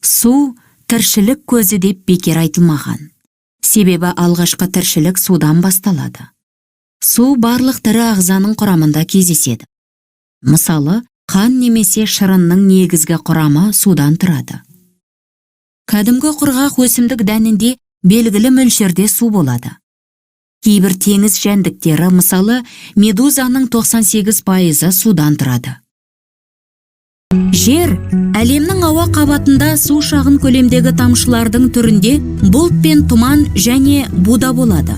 Су тіршілік көзі деп бекер айтылмаған. Себебі алғашқы тіршілік судан басталады. Су барлық тірі ағзаның құрамында кездеседі. Мысалы, қан немесе шырынның негізгі құрамы судан тұрады. Кәдімгі құрғақ өсімдік дәнінде белгілі мөлшерде су болады. Кейбір теңіз жәндіктері, мысалы, медузаның 98% судан тұрады. Жер, әлемнің ауа қабатында су шағын көлемдегі тамшылардың түрінде бұлт пен тұман және буда болады.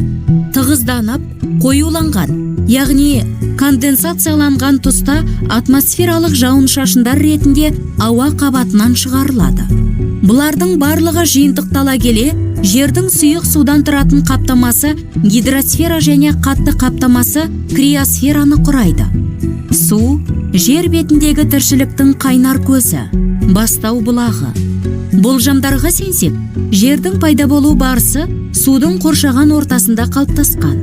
Тығызданып, қоюланған, яғни конденсацияланған тұста атмосфералық жауын-шашындар ретінде ауа қабатынан шығарылады. Бұлардың барлығы жиынтықтала келе, жердің сұйық судан тұратын қаптамасы гидросфера және қатты қаптамасы криосфераны құрайды. Су жер бетіндегі тіршіліктің қайнар көзі, бастау бұлағы. Болжамдарға сенсек, жердің пайда болу барысы судың қоршаған ортасында қалыптасқан.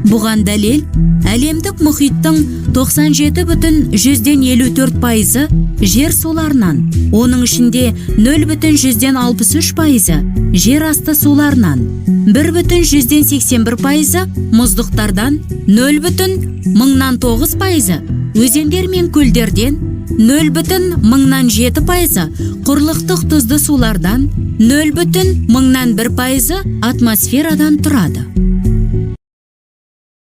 Бұған дәлел, әлемдік мұхиттың 97,54% жер суларынан, оның ішінде 0,63% жер асты суларынан, 1,81% мұздықтардан, 0,09% өзендер мен көлдерден, 0,07% құрлықтық тұзды сулардан, 0,01% атмосферадан тұрады.